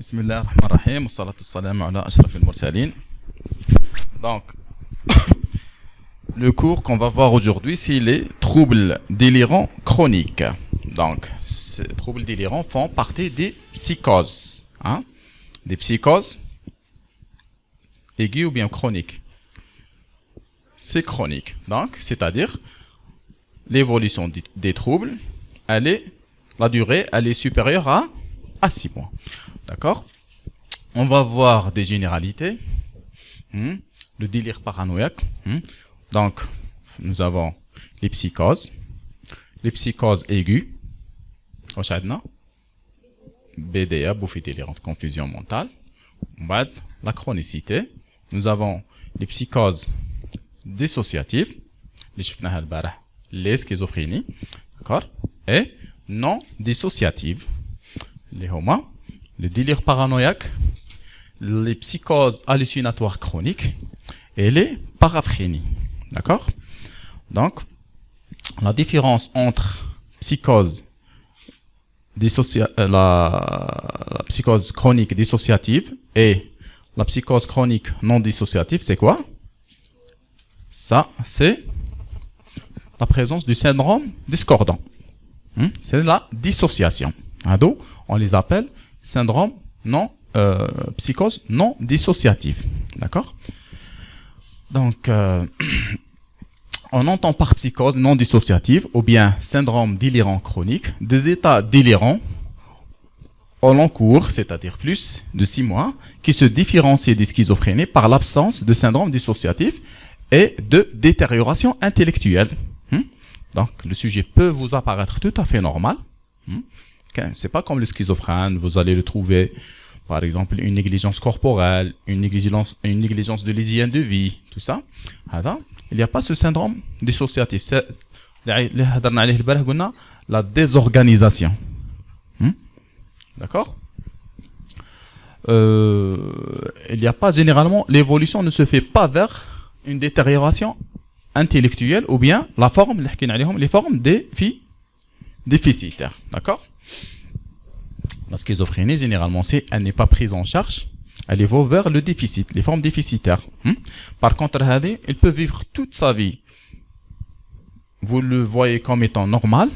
بسم الله الرحمن الرحيم والصلاة والسلام على أشرف المرسلين. Donc, le cours qu'on va voir aujourd'hui, c'est les troubles délirants chroniques. Donc, ces troubles délirants font partie des psychoses. Hein? Des psychoses aiguës ou bien chroniques. C'est chronique. Donc, c'est-à-dire, l'évolution des troubles, la durée, elle est supérieure à 6 mois. D'accord? On va voir des généralités. Le délire paranoïaque. Donc, nous avons les psychoses aiguës. BDA, bouffée délirante, confusion mentale. La chronicité. Nous avons les psychoses dissociatives. Les schizophrénies. D'accord? Et non dissociatives. Le délire paranoïaque, les psychoses hallucinatoires chroniques et les paraphrénies. D'accord? Donc, la différence entre la psychose chronique dissociative et la psychose chronique non dissociative, c'est quoi? Ça, c'est la présence du syndrome discordant. C'est la dissociation. On les appelle syndrome psychose non dissociative. D'accord? Donc, on entend par psychose non dissociative ou bien syndrome délirant chronique des états délirants au long cours, c'est-à-dire plus de 6 mois, qui se différencient des schizophrénies par l'absence de syndrome dissociatif et de détérioration intellectuelle. Donc, le sujet peut vous apparaître tout à fait normal. C'est pas comme le schizophrène, vous allez le trouver, par exemple, une négligence corporelle, une négligence de l'hygiène de vie, tout ça. Il n'y a pas ce syndrome dissociatif. C'est la désorganisation. D'accord? Il n'y a pas généralement, l'évolution ne se fait pas vers une détérioration intellectuelle ou bien les formes déficitaires. D'accord? La schizophrénie, généralement, si elle n'est pas prise en charge, elle évolue vers le déficit, les formes déficitaires. Par contre, il peut vivre toute sa vie. Vous le voyez comme étant normal,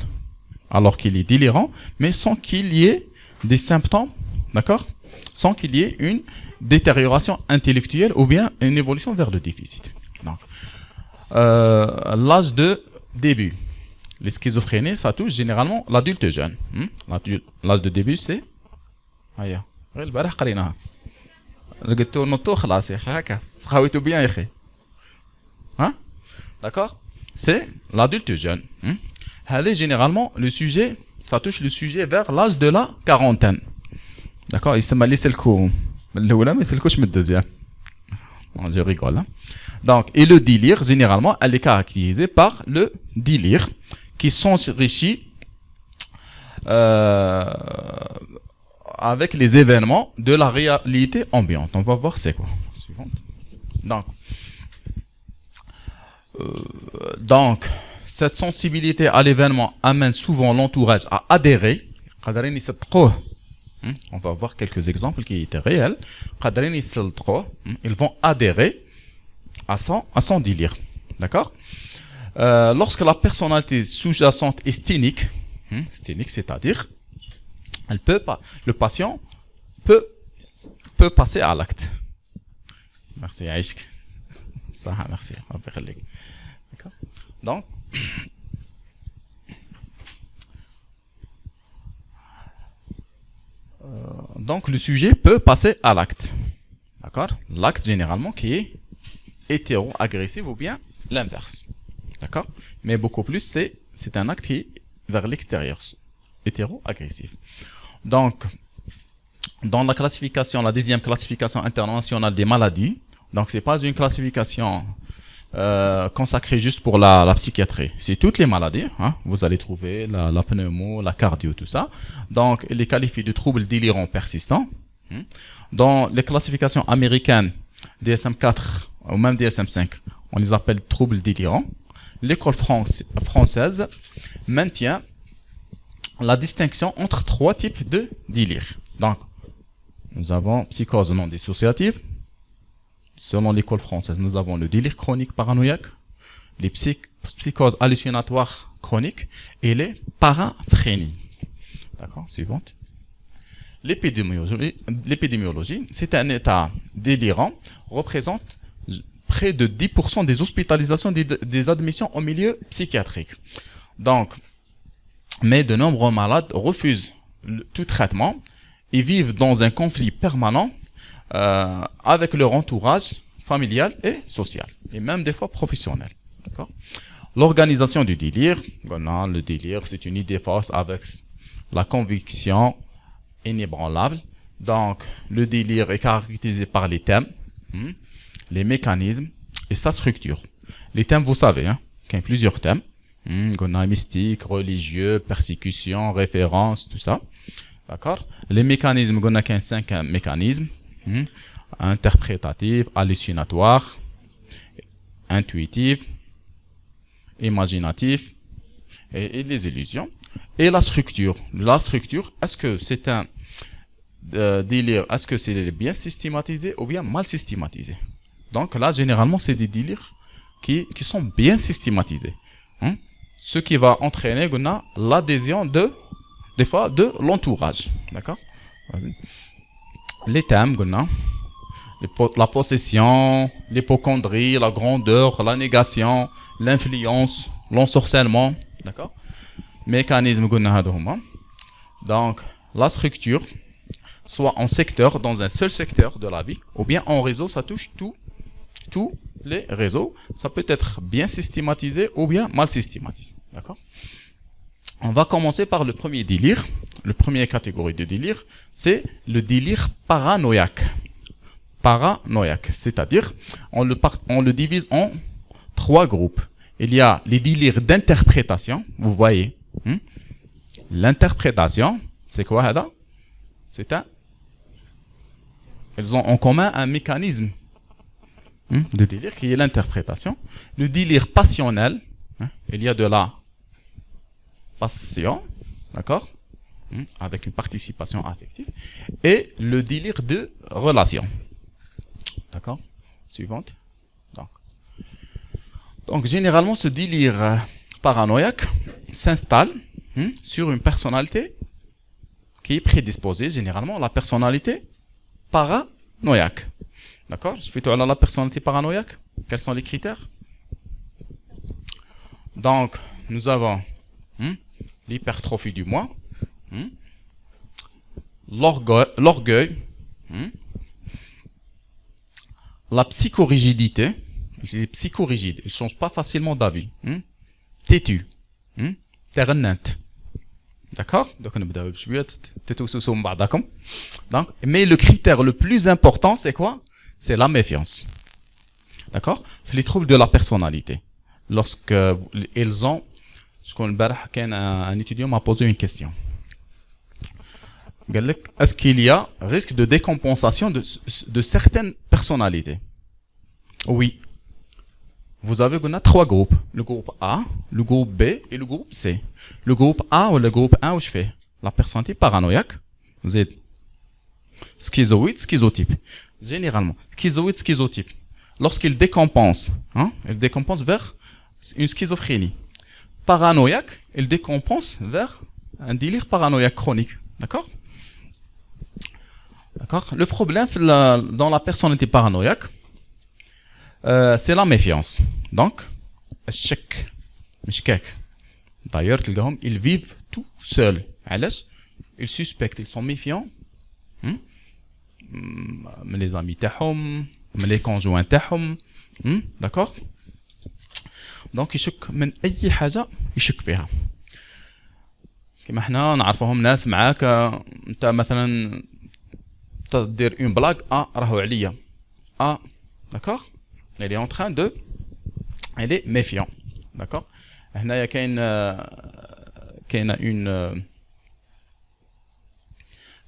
alors qu'il est délirant, mais sans qu'il y ait des symptômes, d'accord? Sans qu'il y ait une détérioration intellectuelle ou bien une évolution vers le déficit. Donc, l'âge de début. Les schizophrénies, ça touche généralement l'adulte jeune. L'âge de début, c'est... D'accord? C'est l'adulte jeune. Généralement, le sujet, ça touche le sujet vers l'âge de la quarantaine. D'accord? Il se m'a laissé le coup. Mais c'est le coup, je mets le deuxième. Je rigole. Donc, et le délire, généralement, elle est caractérisée par le délire qui s'enrichit avec les événements de la réalité ambiante. On va voir c'est quoi. Suivante. Donc, cette sensibilité à l'événement amène souvent l'entourage à adhérer. On va voir quelques exemples qui étaient réels. Ils vont adhérer à son délire. D'accord? Lorsque la personnalité sous-jacente est sténique, c'est-à-dire, le patient peut passer à l'acte. Merci, Aïchk. Ça, merci. D'accord? Donc, le sujet peut passer à l'acte. D'accord? L'acte, généralement, qui est hétéro-agressif ou bien l'inverse. D'accord? Mais beaucoup plus, c'est un acte qui est vers l'extérieur, hétéro-agressif. Donc, dans la classification, la 10e classification internationale des maladies, donc c'est pas une classification consacrée juste pour la psychiatrie. C'est toutes les maladies. Vous allez trouver la pneumo, la cardio, tout ça. Donc, elle est qualifiée de troubles délirants persistants. Dans les classifications américaines, DSM-4 ou même DSM-5, on les appelle troubles délirants. L'école française maintient la distinction entre 3 types de délire. Donc, nous avons psychose non dissociative. Selon l'école française, nous avons le délire chronique paranoïaque, les psychoses hallucinatoires chroniques et les paraphrénies. D'accord, suivante. L'épidémiologie, c'est un état délirant, représente près de 10% des hospitalisations des admissions au milieu psychiatrique. Donc, mais de nombreux malades refusent tout traitement et vivent dans un conflit permanent avec leur entourage familial et social, et même des fois professionnel. D'accord. L'organisation du délire, voilà, le délire, c'est une idée fausse avec la conviction inébranlable. Donc, le délire est caractérisé par les thèmes, les mécanismes et sa structure. Les thèmes, vous savez, qu'il y a plusieurs thèmes. Mystique, religieux, persécution, référence, tout ça. D'accord. Les mécanismes, on a 5 mécanismes. Interprétatif, hallucinatoire, intuitif, imaginatif et les illusions. Et la structure. La structure, est-ce que c'est un délire, est-ce que c'est bien systématisé ou bien mal systématisé? Donc là, généralement, c'est des délires qui sont bien systématisés. Ce qui va entraîner l'adhésion des fois de l'entourage. D'accord. Les thèmes, la possession, l'hypocondrie, la grandeur, la négation, l'influence, l'ensorcellement, d'accord. Mécanisme, donc la structure, soit en secteur, dans un seul secteur de la vie, ou bien en réseau, ça touche tous les réseaux. Ça peut être bien systématisé ou bien mal systématisé, d'accord. On va commencer par le premier délire. La première catégorie de délire, c'est le délire paranoïaque. Paranoïaque, c'est-à-dire, on le divise en 3 groupes. Il y a les délires d'interprétation, vous voyez. L'interprétation, c'est quoi, Hada? Elles ont en commun un mécanisme de délire qui est l'interprétation. Le délire passionnel, il y a de la passion, d'accord, avec une participation affective, et le délire de relation. D'accord. Suivante. Donc généralement, ce délire paranoïaque s'installe sur une personnalité qui est prédisposée, généralement la personnalité paranoïaque. D'accord. Je fais tout à l'heure la personnalité paranoïaque. Quels sont les critères? Donc, nous avons l'hypertrophie du moi, l'orgueil, la psychorigidité. Les psychorigides, ils ne changent pas facilement d'avis. Têtu, terrenante. D'accord. Donc, mais le critère le plus important, c'est quoi? C'est la méfiance. D'accord. Les troubles de la personnalité. Lorsque ils ont, un étudiant m'a posé une question. Est-ce qu'il y a risque de décompensation de certaines personnalités? Oui. Vous avez 3 groupes. Le groupe A, le groupe B et le groupe C. Le groupe A ou le groupe 1 où je fais la personnalité paranoïaque. Vous êtes schizoïde, schizotype. Généralement, schizoïde, schizotype. Lorsqu'il décompense, il décompense vers une schizophrénie. Paranoïaque, il décompense vers un délire paranoïaque chronique. D'accord? D'accord. Le problème dans la personnalité paranoïaque, c'est la méfiance. Donc, d'ailleurs, ils vivent tout seuls. Ils suspectent, ils sont méfiants. Les amis تاعهم, les conjoints تاعهم. D'accord. Donc, يشك من أي حاجة يشك فيها. كما احنا نعرفهم ناس معاك انت مثلا تدير une blague راهو عليا. D'accord. Elle est en train de... Elle est méfiant. D'accord. هنا كاين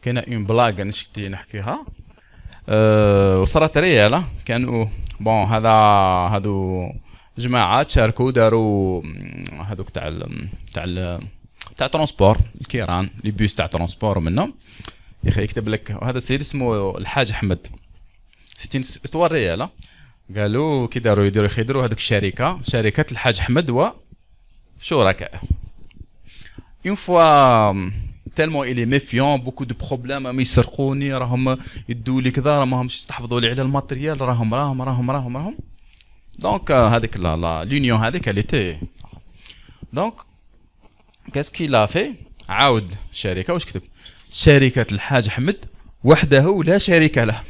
une blague نشكي نحكيها. وصارت ريالة كانوا بون هادو جماعة تشاركوا داروا هادوك تاع ترونسبور الكيران لي بوس تاع ترونسبور منهم يا اخي يكتب لك هذا السيد اسمه الحاج احمد سيتي استوار ريال قالوا كي داروا يديروا هذوك شركه الحاج احمد وشركائه اون فوا tellement il est méfiant beaucoup de problèmes راهم يسرقوني راهم يدوا لي كذا راهمش يستحفظوا لي على الماتريال راهم دونك هذيك لا l'union هذيك elle était دونك qu'est-ce qu'il a fait عاود شركه واش كتب شركه الحاج احمد وحده لا شريك له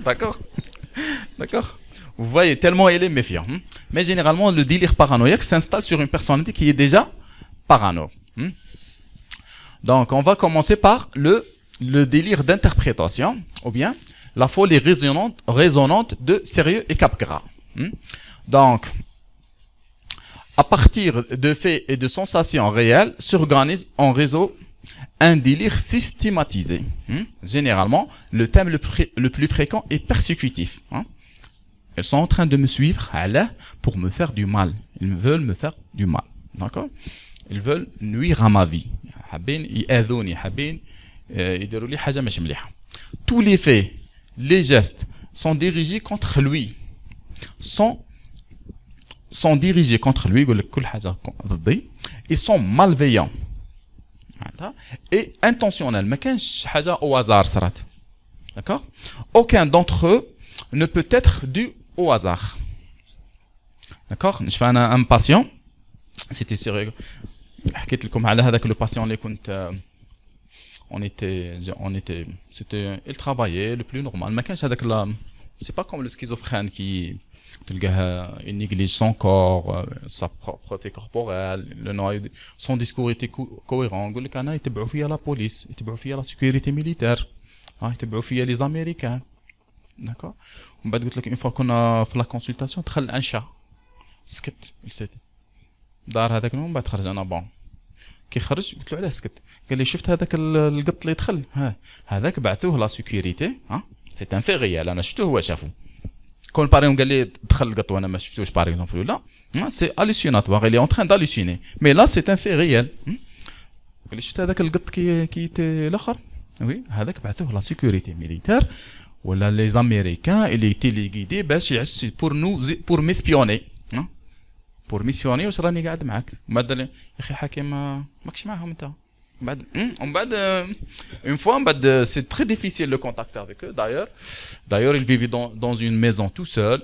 d'accord vous voyez tellement il est méfiant mais généralement le délire paranoïaque s'installe sur une personnalité qui est déjà parano. Donc, on va commencer par le délire d'interprétation, ou bien la folie résonante de sérieux et cap-gras. Donc, à partir de faits et de sensations réelles, s'organise en réseau un délire systématisé. Généralement, le thème le plus fréquent est persécutif. Elles sont en train de me suivre pour me faire du mal. Ils veulent me faire du mal. D'accord ? Ils veulent nuire à ma vie. Tous les faits, les gestes sont dirigés contre lui. Sont dirigés contre lui. Ils sont malveillants. Et intentionnels. Au hasard. D'accord ? Aucun d'entre eux ne peut être dû au hasard. D'accord ? Je fais un patient. C'était sérieux. حكيت لكم على هذاك لو باسيون اللي كنت on était c'était il travaillait le plus normal ما كانش هذاك لا c'est pas comme le schizophrène qui تلقاه il néglige son corps sa propreté corporelle son discours était cohérent نقول لك انا يتبعوا فيا لا بوليس يتبعوا فيا لا sécurité militaire يتبعوا فيا لي امريكان d'accord ومن بعد قلت لك une fois كنا في لا كونسلطاسيون دخل الانشا سكت دار هذاك من بعد خرج انا بون كي خرج قلت له علاه سكت قال لي شفت هذاك القط اللي دخل هذاك بعثوه لا سيكوريتي سي ان في ريال انا شفته هو شافه كون باريون قال لي دخل القط وانا ما شفتوش باغ اكزومبل لا سي اليسيوناتوار اللي اون تران داليسيوني مي لا سي ان في ريال قال لي شفت هذاك القط كي الاخر وي هذاك بعثوه لا سيكوريتي ميليتير ولا لي امريكان اللي تيليغيدي باش يعس بور ميسبيوني pour missionner واش راني قاعد معاك من بعد يا اخي حاكم ماكش معاهم انت من بعد une fois من بعد c'est très difficile de contacter avec eux d'ailleurs ils vivent dans une maison tout seul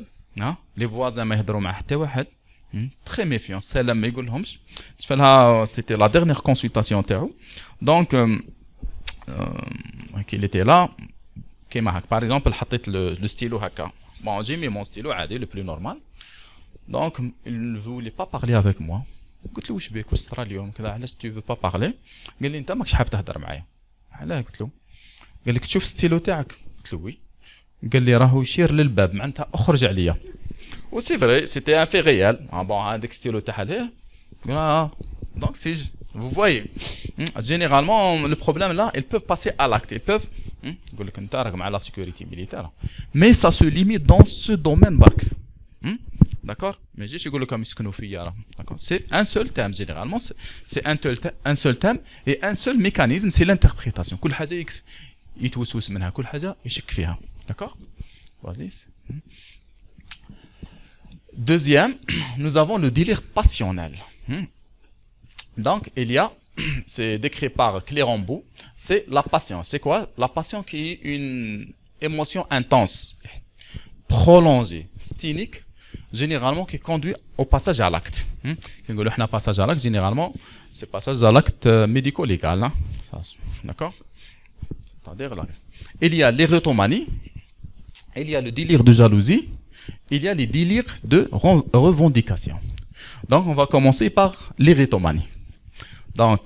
les voisins ما يهضروا مع حتى واحد très méfiant سلام ما يقولهمش شفالها c'était la dernière consultation تاعو donc qu'il était là كيما هكا par exemple حطيت le stylo هكا bon j'ai mis mon stylo عادي le plus normal. Donc, il ne voulait pas parler avec moi. قلت له واش بيك واش صرا اليوم كذا علاش tu veux pas parler قال لي انت ماكش حاب تهضر معايا علاه قلت له قال لك تشوف ستيلو تاعك قلت له وي قال لي راهو يشير للباب معناتها اخرج عليا و سي فري سيتي ان في ريال بون هذاك ستيلو تاع ليه قال donc si vous voyez généralement le problème là ils peuvent passer à l'acte ils peuvent يقول لك انت راك مع لا sécurité militaire mais ça se limite dans ce domaine برك. D'accord? Mais je suis comme d'accord? C'est un seul thème généralement, c'est un seul thème et un seul mécanisme, c'est l'interprétation. كل حاجة يتوسوس منها كل حاجة يشك فيها. D'accord? Vas-y. Deuxième, nous avons le délire passionnel. Donc il y a, c'est décrit par Clérambault, c'est la passion. C'est quoi? La passion qui est une émotion intense, prolongée, stynique. Généralement qui conduit au passage à l'acte. Quand on dit passage à l'acte, généralement, c'est passage à l'acte médico-légal. D'accord? C'est-à-dire là. Il y a l'érotomanie, il y a le délire de jalousie, il y a les délires de revendication. Donc, on va commencer par l'érotomanie. Donc,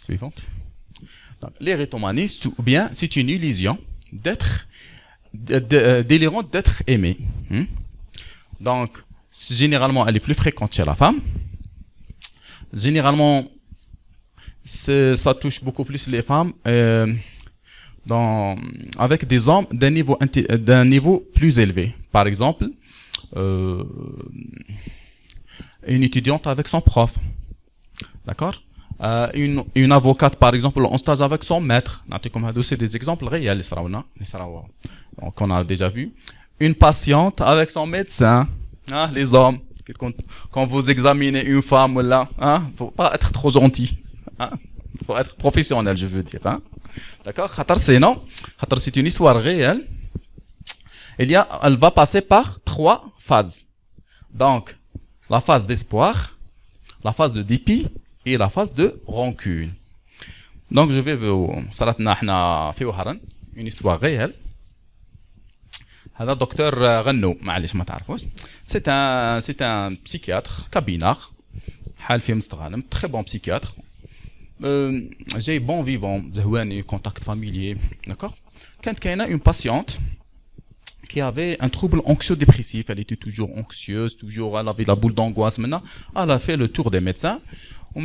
suivante. L'érotomanie, ou bien, c'est une illusion d'être, délirante d'être aimé. Donc, généralement, elle est plus fréquente chez la femme. Généralement, ça touche beaucoup plus les femmes avec des hommes d'un niveau plus élevé. Par exemple, une étudiante avec son prof. D'accord? Une avocate, par exemple, en stage avec son maître. C'est des exemples réels. Donc, on a déjà vu. Une patiente avec son médecin. Hein, les hommes, quand vous examinez une femme, là, hein, faut pas être trop gentil. Hein, faut être professionnel, je veux dire. Hein. D'accord? C'est une histoire réelle. Elle va passer par 3 phases. Donc, la phase d'espoir, la phase de dépit et la phase de rancune. Donc, je vais vous une histoire réelle. هذا دكتور غنو معليش ما تعرفوش c'est un psychiatre cabinard حال فيه مستغانم très bon psychiatre j'ai bon vivant زهواني contact familier d'accord كانت كاينه une patiente qui avait un trouble anxio-dépressif. Elle était toujours anxieuse, toujours elle avait la boule d'angoisse. Maintenant, elle a fait le tour des médecins. À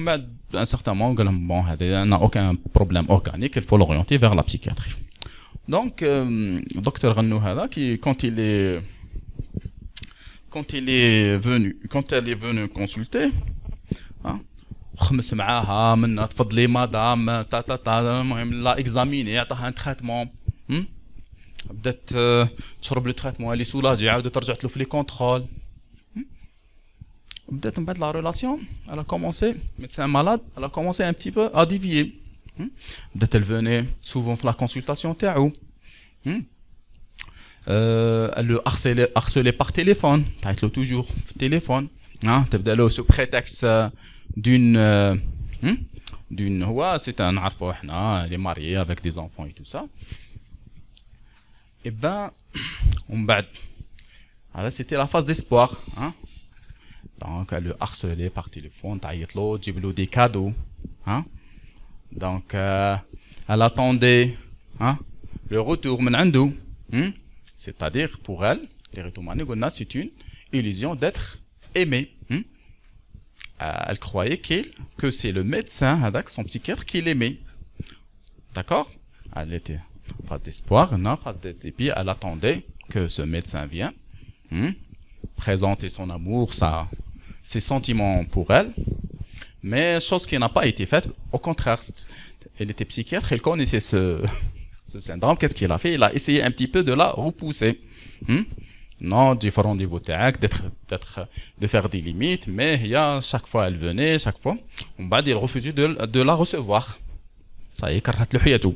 un certain moment, bon, elle n'a aucun problème organique, il faut l'orienter vers la psychiatrie. Donc, docteur Rannou quand elle est venue consulter, hein, خمس معاها منا تفضلي مدام المهم لا اكزاميني يعطيها ان تريتمون بدات تشرب لو تريتمون اللي سولاجي عاودت رجعت له في لي كونترول بدات من بعد لا ريلاسيون elle a commencé médecin malade elle a commencé un petit peu à dévier بدات elle venait souvent في la consultation تاعو elle le harcelait par téléphone تعيط له toujours في التليفون تبدا له sous prétexte d'une c'est un نعرفوه احنا il est marié avec des enfants et tout ça. Et ben, c'était la phase d'espoir. Hein? Donc, elle le harcelait par téléphone, des cadeaux. Hein? Donc, elle attendait hein, le retour menandou. C'est-à-dire, pour elle, c'est une illusion d'être aimée. Elle croyait que c'est le médecin, son psychiatre, qui l'aimait. D'accord? Elle était phase d'espoir, non, phase de dépit, elle attendait que ce médecin vienne présenter son amour, ses sentiments pour elle, mais chose qui n'a pas été faite, au contraire, elle était psychiatre, elle connaissait ce syndrome, qu'est-ce qu'il a fait? Il a essayé un petit peu de la repousser. Non, différents rendez-vous de faire des limites, mais chaque fois elle venait, chaque fois, il refusait de la recevoir. Ça y est, كرهت له حياته.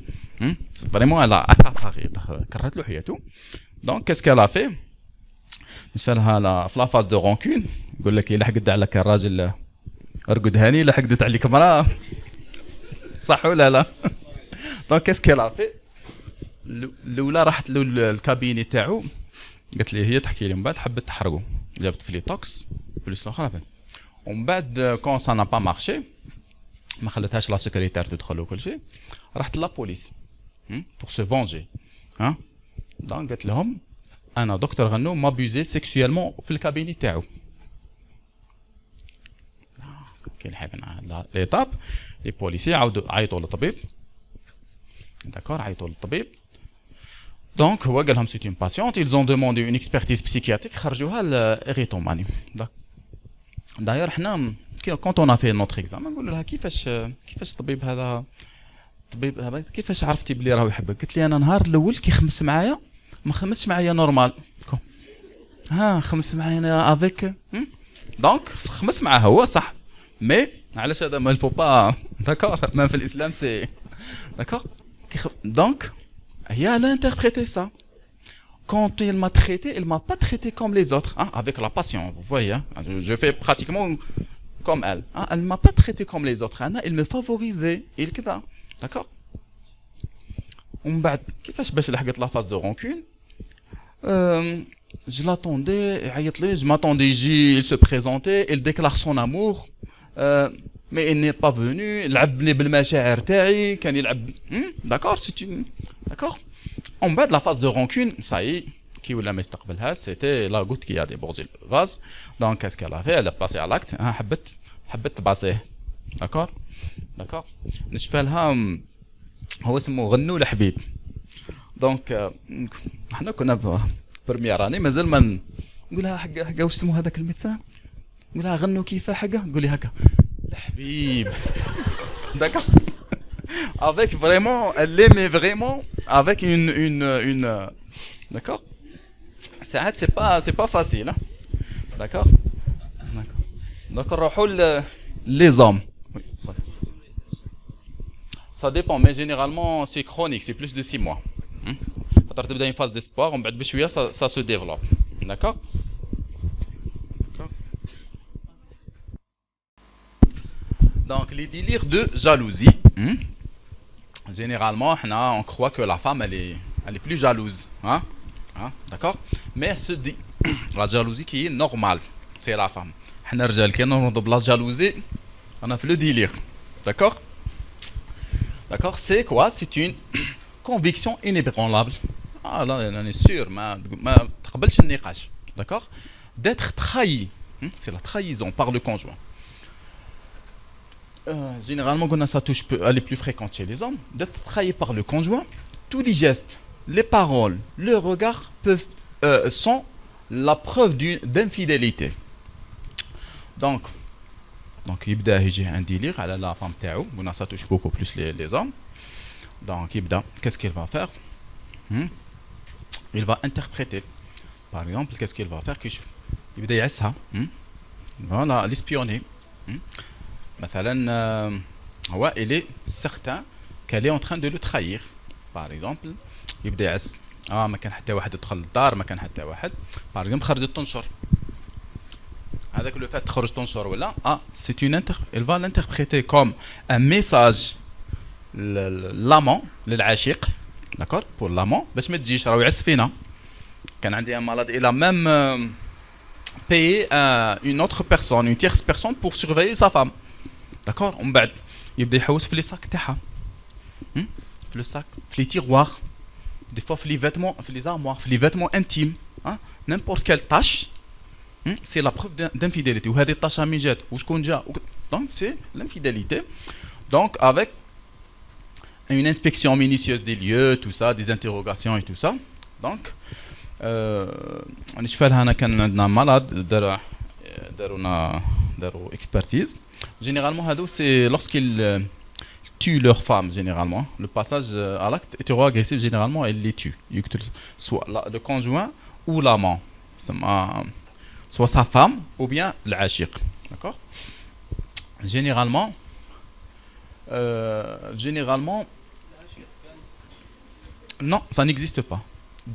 Vraiment, elle a accaparé, كرهت له حياته. Donc, qu'est-ce qu'elle a fait? بالنسبة لها في la phase de rancune, يقول لك إلا حقدت عليك الراجل أرقد هاني، إلا حقدت عليك مرأة صح ولا لا؟ Donc, qu'est-ce qu'elle a fait? الأولى راحت له الكابيني تاعو قالت لي هي تحكي لي من بعد حبت تحرقه جابت فليتوكس بلوس الأخرى ومن بعد quand ça n'a pas marché ما خلتهاش لا سكرتير تدخل وكل شيء راحت لا بوليس pour se venger hein donc قالت لهم انا دكتور غنو m'abusé sexuellement في الكابيني تاعو كاين حاجه ليطاب لي بوليسي عيطوا للطبيب d'accord عيطوا للطبيب donc هو قال لهم c'est une patiente ils ont demandé une expertise psychiatrique خرجوها l'éritomanie d'ailleurs حنا quand on a fait notre examen نقول لها كيفاش الطبيب هذا كيفاش عرفتي بلي راهو يحبك؟ قلت لي انا نهار الاول كي خمس معايا ما خمسش معايا نورمال خمس معايا افيك دونك خمس معاه هو صح مي علاش هذا ما الفو با داكور ما في الاسلام سي داكور دونك هي elle a interprété ça quand il m'a traité il m'a pas traité comme les autres avec la passion vous voyez je fais pratiquement comme elle elle m'a pas traité comme les autres il me favorisait il كذا d'accord ومن بعد كيفاش باش لحقت لا فاز دو رانكون je l'attendais يعيط لي je m'attendais يجي il se présentait il déclare son amour mais il n'est pas venu لعبني بالمشاعر تاعي كان يلعب d'accord c'est une d'accord en bas de la phase de rancune ça y est qui ولا ما يستقبلها c'était la goutte qui a débordé le vase donc qu'est-ce qu'elle a fait elle a passé à l'acte حبت تباسيه d'accord نشفى لها هو اسمه غنو الحبيب دونك احنا كنا برميير اني مازال ما نقولها حقا واش اسمه هذاك الميدسان نقولها غنو كيفاه حقا نقول لي هكا الحبيب D'accord. Avec vraiment, elle l'aimait vraiment, avec d'accord. C'est pas facile, hein. D'accord. D'accord. D'accord. نروحوا les hommes. Oui, voilà. Ça dépend, mais généralement c'est chronique, c'est plus de 6 mois. خاطر تبدا une phase d'espoir, ومن بعد بشويه ça se développe. D'accord. D'accord. Donc les délires de jalousie. Généralement, on croit que la femme elle est plus jalouse, hein? Hein? D'accord? Mais elle se dit la jalousie qui est normale, c'est la femme. احنا الرجال كي نوضوا بلا jalousie, on a fait le délire. D'accord? D'accord? C'est quoi? C'est une conviction inébranlable. Ah là, on est sûr, ما تقبلش النقاش. D'accord? D'être trahi. C'est la trahison par le conjoint. Généralement, quand ça touche, elle est plus fréquente chez les hommes. D'être trahi par le conjoint, tous les gestes, les paroles, le regard sont la preuve d'infidélité. Donc, يبدا يجي un délire على la femme تاعو. Ça touche beaucoup plus les hommes. Donc, يبدا, qu'est-ce qu'il va faire? Il va interpréter. Par exemple, qu'est-ce qu'il va faire? يبدا يعسها. Voilà, l'espionner. مثلا هو il est certain qu'elle est en train de le trahir. Par exemple, يبدا يعس. ما كان حتى واحد يدخل للدار، ما كان حتى واحد. Par exemple, خرجت تنشر. هذاك لو فات تخرج تنشر ولا c'est elle va l'interpréter comme un message l'amant للعاشق. D'accord? Pour l'amant باش ما تجيش راهو يعس فينا. كان عندي un malade, il a même payé une autre personne, une tierce personne pour surveiller sa femme. D'accord? ومن بعد يبدا يحوس في لي ساك تاعها. في لو ساك، في لي تيغوار، دي فوا في لي فيتمون، في لي زارموار، في لي فيتمون انتيم. n'importe quelle tâche. C'est la preuve d'infidélité. وهذه الطاشة من جات وشكون جا. Donc c'est l'infidélité. Donc avec une inspection minutieuse des lieux, tout ça, des interrogations et tout ça. Donc نشفى لها. أنا كان عندنا malade داروا expertise. Généralement هادو c'est lorsqu'ils tuent leurs femmes. Généralement le passage à l'acte hétéro-agressif, généralement elle les tue. Soit le conjoint ou l'amant, soit sa femme ou bien l'ashiq. D'accord? Généralement non, ça n'existe pas.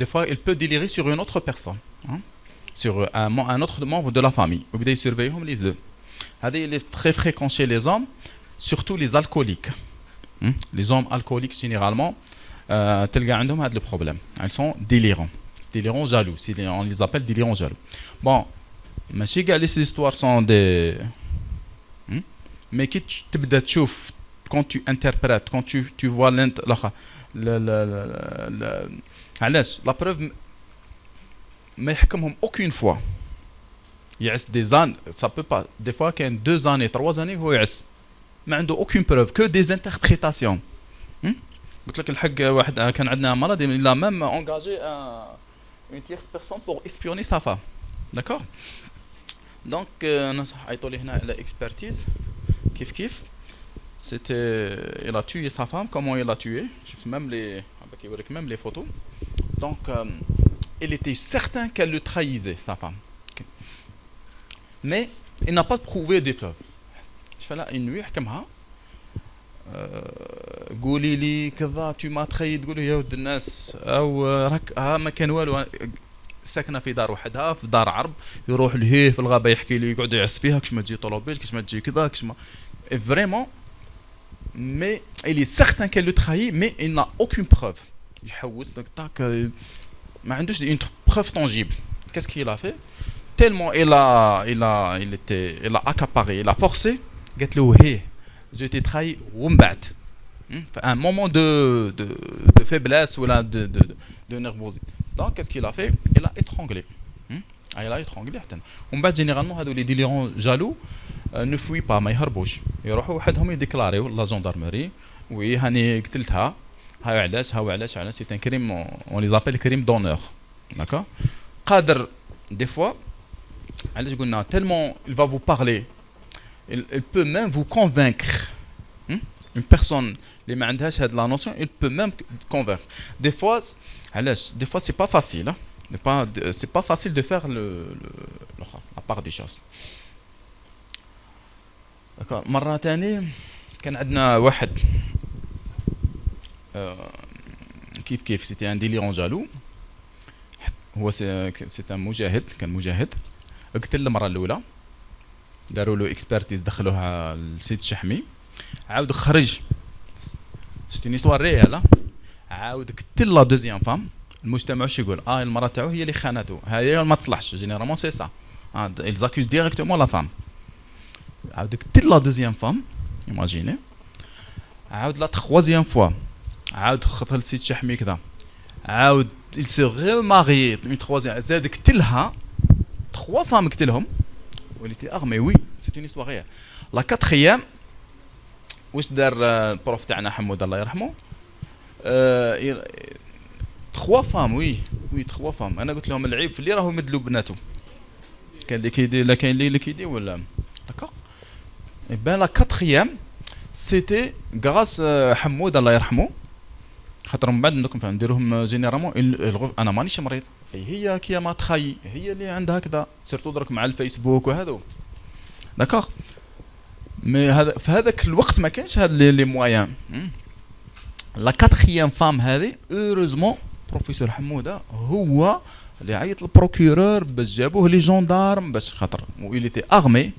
Des fois elle peut délirer sur une autre personne, sur un autre membre de la famille. وبدا يسيرفيهم les deux. هذا il est très fréquent chez les hommes, surtout les alcooliques. Les hommes alcooliques généralement تلقى عندهم هذا le problème. Ils sont délirants jaloux. On les appelle délirants jaloux. Bon, ماشي كاع les histoires sont des mais كي تبدا تشوف quand tu interprètes, quand tu vois علاش la preuve ما يحكمهم aucune fois. يعس des années, ça peut pas, des fois كاين 2 années 3 années هو يعس ما عنده aucune preuve, que des interprétations. قلت لك الحق واحد كان عندنا مرض il a même engagé une tierce personne pour espionner sa femme. D'accord? Donc عيطوا لي هنا على expertise. كيف c'était il a tué sa femme. Comment il a tué? شفت même les photos. Donc il était certain qu'elle le trahissait, sa femme. Okay. Mais il n'a pas prouvé des preuves. Je fais là une nuit يحكمها. قولي لي كذا tu m'as trahi. تقول يا ولد الناس او راك ما كان والو. ساكنه في دار وحدها في دار عرب. يروح لهيه في الغابه يحكي لي يقعد يعس فيها كش ما تجي طوموبيل كش ما تجي كذا كش ما vraiment. Mais il est certain qu'elle le trahit, mais il n'a aucune preuve. يحوس داك طاك ما عندوش une preuve tangible. Qu'est-ce qu'il a fait? Tellement il a accaparé, il a forcé. قالت له هي je t'ai trahi ومن بعد. Un moment de faiblesse ou là de nervosité. Donc qu'est-ce qu'il a fait? Il a étranglé. Il a étranglé حتى. ومن بعد généralement هذو les délirants jaloux ne fuient pas, ما يهربوش. يروحوا وحدهم يديكلاريو لا جندرمري. وي هاني قتلتها. هاو علاش c'est un crime, on les appelle crime d'honneur. D'accord? قادر des fois علاش قلنا tellement il va vous parler, il peut même vous convaincre. une personne اللي ما عندهاش هاد la notion il peut même convaincre des fois علاش des fois c'est pas facile hein. C'est pas facile de faire la part des choses. D'accord. مرة تاني كان عندنا واحد كيف c'était un délirant jaloux. هو c'est un مجاهد كان مجاهد قتل المرة الأولى داروا له اكسبرتيز دخلوها لسيد الشحمي عاود خرج سيتي نيستوار ريال عاود قتل لا دوزيام فام المجتمع واش يقول المرأة تاعو هي اللي خانته هي ما تصلحش جينيرالمون سي سا ils accusent directement la femme عاود قتل لا دوزيام فام ايماجيني عاود لا تخوازيام فوا عاود خطل سيد الشحمي كذا عاود il se remarie une troisième زاد قتلها 3 femmes قتلهم واللي تي ارمي وي سي اون هيستوار ريال لا كاتريام واش دار البروف تاعنا حمود الله يرحمه 3 فام وي 3 فام انا قلت لهم العيب في اللي راهو يمدلوا بناته كان اللي كيدير لا كاين اللي كيدير ولا داكوغ اي بان لا كاتريام سيتي غراس حمود الله يرحمه خاطر من بعد انكم فهم نديروهم جينيرالمون انا مانيش مريض هي كي ما تخي هي اللي عندها كذا سيرتو درك مع الفيسبوك وهذا داكوغ مي هذا في هذاك الوقت ما كانش هاد لي مويان لا كاتريام فام هذه اوروزمون بروفيسور حموده هو اللي عيط للبروكيرور باش جابوه لي جوندارم باش خاطر ويلي تي ارمي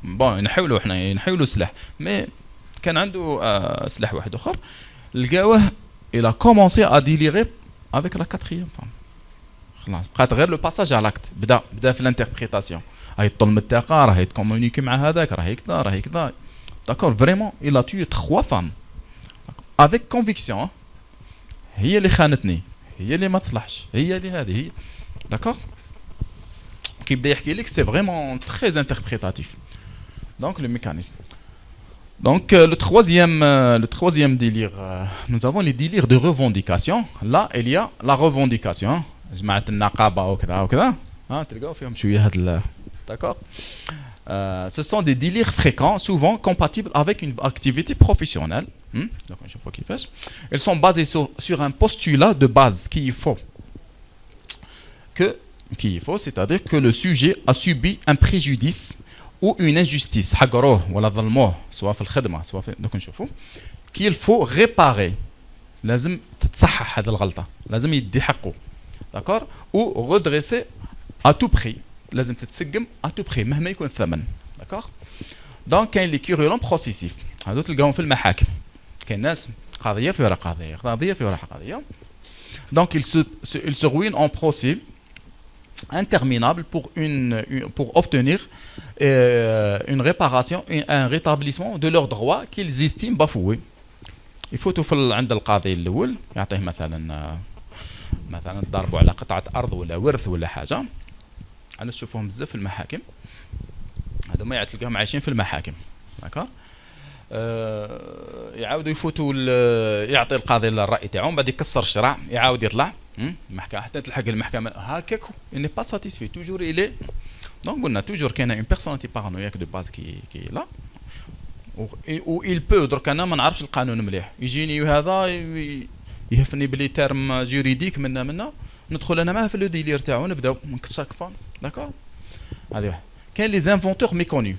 بون نحاولوا حنا نحاولوا سلاح مي كان عنده سلاح واحد اخر لقاوه الى كومونسي ا ديليغي افيك لا كاتريام فام خلاص بقات غير لو باساج على لاكت بدا في الانتربريتاسيون راهي تطل من الثقه راهي تكومونيكي مع هذاك راهي كذا داكور فريمون الى توي 3 فام افيك كونفيكسيون هي اللي خانتني هي اللي ما تصلحش هي اللي هذه هي داكور كي بدا يحكي لك سي فريمون تري انتربريتاتيف دونك لو ميكانيزم Donc le troisième délire, nous avons les délires de revendication. Là, il y a la revendication. جماعة النقابة وكذا وكذا. تلقاو فيهم شوية هاد d'accord. Ce sont des délires fréquents, souvent compatibles avec une activité professionnelle. Donc je vois qu'ils fassent. Ils sont basés sur un postulat de base qu'il faut, c'est-à-dire que le sujet a subi un préjudice ou une injustice حقروه ولا ظلموه سواء في الخدمه سواء في دوك نشوفوا qu'il faut réparer لازم تتصحح هذه الغلطه لازم يدي حقه داكور ou redresser à tout prix لازم تتسقم à tout prix مهما يكون الثمن داكور دونك كاين لي كيرولون بروسيسيف هذو تلقاهم في المحاكم كاين ناس قضيه في ورا قضيه في ورا قضيه دونك il se ruine en procès interminable pour obtenir une réparation, un rétablissement de leurs droits qu'ils estiment bafoués. يفوتوا في عند القاضي الأول يعطيه مثلا ضربوا على قطعة أرض ولا ورث ولا حاجة. أنا نشوفهم بزاف في المحاكم. هذا ما تلقاهم عايشين في المحاكم. d'accord يعاودوا يفوتوا يعطي القاضي الرأي تاعهم بعد يكسر الشرع يعاود يطلع المحكمة حتى تلحق المحكمة هكاكو il n'est pas satisfait toujours il est donc قلنا toujours كاين une personnalité paranoïaque de base qui est là و il peut درك انا ما نعرفش القانون مليح يجيني هذا يهفني بلي تيرم جوريديك منا ندخل انا معاه في لو ديلير تاعو نبداو نكسر كفان داكور هذه واحد كاين لي زانفونتور ميكونيو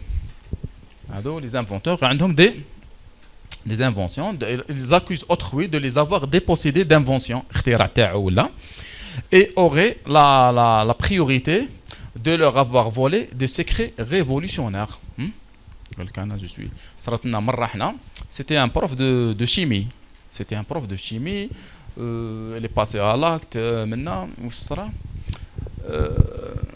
هادو لي زانفونتور عندهم des inventions ils accusent autrui de les avoir dépossédés d'inventions اختراع تاعو ولا et auraient la priorité de leur avoir volé des secrets révolutionnaires قال لك انا je suis صارت لنا مره احنا c'était un prof de chimie c'était un prof de chimie il est passé à l'acte منا واش صرا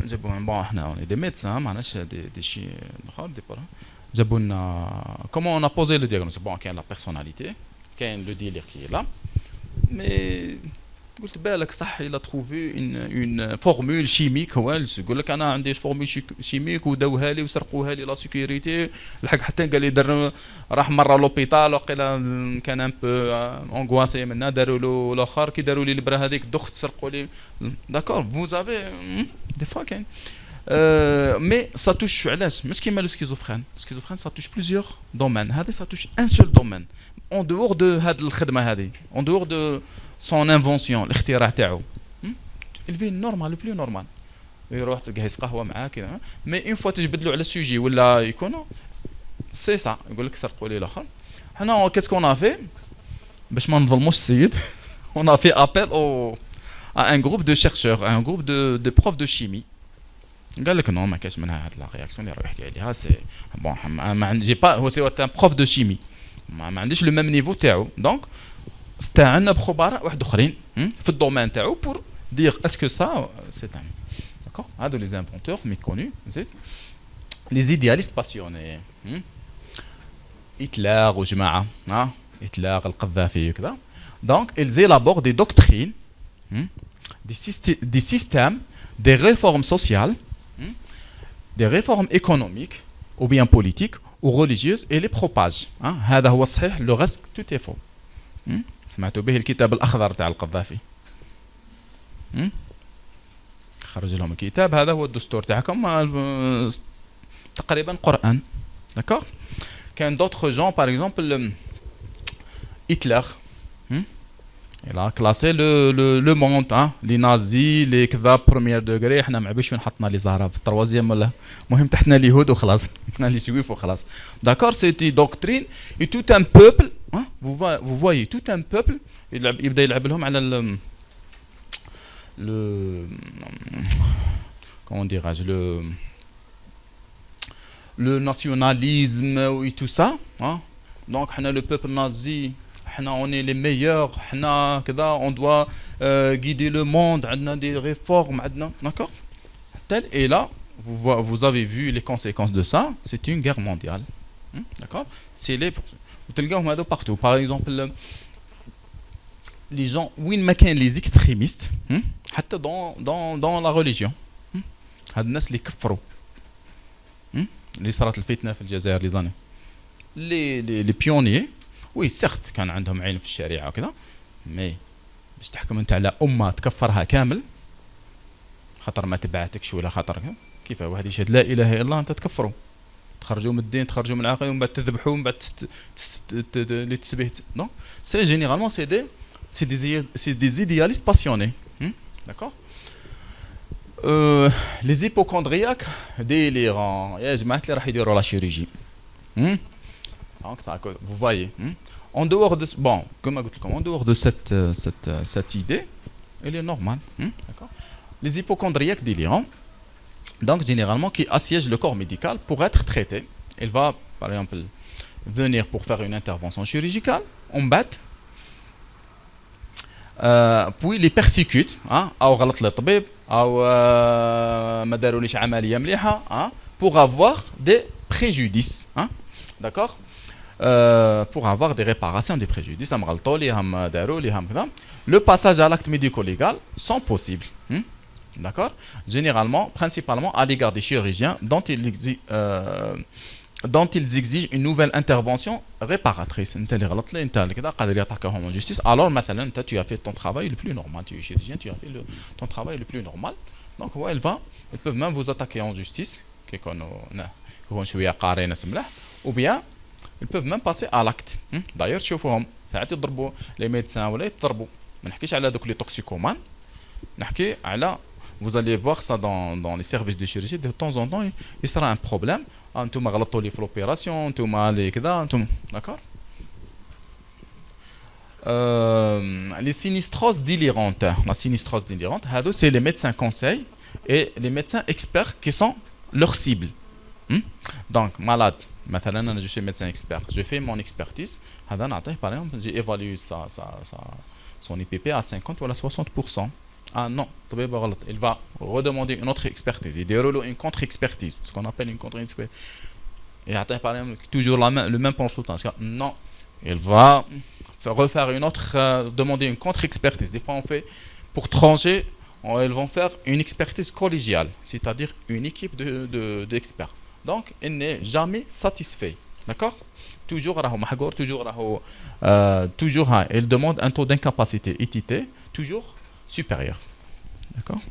جابوه بون احنا دي ميدسان معناش دي شي اخر دي بارا جابوا لنا comment on a posé le diagnostic bon كاين لا بيرسوناليتي كاين لو ديلير كي لا مي قلت بالك صح il a trouvé une formule chimique هو يقول لك انا عندي فورمول شيميك وداوها لي وسرقوها لي لا سيكوريتي الحق حتى قال لي در راح مره لوبيتال وقيلا كان ان بو اونغواسي منا داروا له الاخر كي داروا لي البرا هذيك دخت سرقوا لي داكور فوز افي دي فوا كاين Mais ça touche علاش مش كيما le schizophrène. Le schizophrène ça touche plusieurs domaines. هذا ça touche un seul domaine. En dehors de هاد الخدمة هذه, en dehors de son invention, الاختراع تاعو. Il vit normal, le plus normal. يروح تلقاه يسقهوى معاه كذا. Mais une fois تجبد له على السوجي ولا يكونوا c'est ça. يقول لك سرقوا لي الاخر. حنا qu'est-ce qu'on a fait باش ما نظلموش السيد. On a fait appel à un groupe de chercheurs, à un groupe de profs de chimie. قال لك non ما كاش منها هاد لا رياكسيون اللي راه يحكي عليها سي بون ما عندي با هو سي ان بروف دو شيمي ما عنديش لو ميم نيفو تاعو دونك استعنا بخبراء واحد اخرين في الدومين تاعو بور دير اسكو سا سي ان داكور هادو لي انفونتور ميكونو زيد لي زيدياليست باسيوني هتلر وجماعه هتلر القذافي وكذا دونك ils élaborent des doctrines des systèmes des réformes sociales des réformes économiques ou bien politiques ou religieuses et les propagent. هذا هو الصحيح le reste tout est faux. سمعتوا به الكتاب الأخضر تاع القذافي. خرج لهم الكتاب هذا هو الدستور تاعكم تقريبا قرآن. D'accord? كان d'autres gens par exemple Hitler. Il a classé le monde, hein, les nazis, les كذا premier degré احنا ما عبيش وين حطنا لي زهره في التروازيام ولا المهم تحتنا اليهود وخلاص حطنا لي جويف وخلاص d'accord c'est une doctrine et tout un peuple hein, vous voyez tout un peuple يبدا يلعب لهم على le comment dirais-je le nationalisme et tout ça hein. Donc حنا le peuple nazi on est les meilleurs, on doit guider le monde, on a des réformes, d'accord? Et là, vous avez vu les conséquences de ça, c'est une guerre mondiale. D'accord? C'est vous partout. Par exemple, les gens, les extrémistes, dans la religion, les pionniers, oui certes كان عندهم علم في الشريعه وكذا مي باش تحكم انت على امه تكفرها كامل خاطر ما تبعتكش ولا خاطر كيف واحد يشهد لا اله الا الله انت تكفروا تخرجوا من الدين تخرجوا من العقيده ومن بعد تذبحوا ومن بعد للتسبيح نو سي جينيرالمون سي دي idéalistes passionnés d'accord les hypochondriaques délirants يا جماعه اللي راح يديروا لا شيروجي Donc, ça, vous voyez, en dehors de bon, comme en dehors de cette idée, elle est normale, d'accord. Les hypochondriaques délirants, donc généralement qui assiègent le corps médical pour être traité. Il va, par exemple, venir pour faire une intervention chirurgicale, on bat, puis les persécute, أو غلط للطبيب أو ما داروليش عملية مليحة, pour avoir des préjudices, d'accord. Pour avoir des réparations des préjudices, le passage à l'acte médico-légal sont possibles. D'accord? Généralement, principalement à l'égard des chirurgiens dont ils exigent une nouvelle intervention réparatrice. Alors, maintenant, tu as fait ton travail le plus normal. Tu es chirurgien, tu as fait ton travail le plus normal. Donc, ils peuvent même vous attaquer en justice. Ou bien ils peuvent même passer à l'acte. D'ailleurs, تشوفوهم ساعات يضربوا les médecins ولا يضربوا. ما نحكيش على دوك les toxicomanes. نحكي على vous allez voir ça dans les services de chirurgie de temps en temps il sera un problème. انتم غلطتوا لي في l'opération, انتم لي كذا, انتم d'accord. Les sinistroses délirantes. La sinistrose délirante, c'est les médecins conseils et les médecins experts qui sont leurs cibles. Donc, malade. Maintenant, je suis médecin expert. Je fais mon expertise. Par exemple, j'ai évalué son IPP à 50 ou à 60%. Ah non, il va redemander une autre expertise. Il déroule une contre-expertise, ce qu'on appelle une contre-expertise. Et par exemple, toujours le même consultant. Non, il va refaire une autre, demander une contre-expertise. Des fois, on fait, pour trancher, ils vont faire une expertise collégiale, c'est-à-dire une équipe d'experts. Donc, il n'est jamais satisfait. D'accord? Toujours, il demande un taux d'incapacité ITT toujours supérieur. D'accord?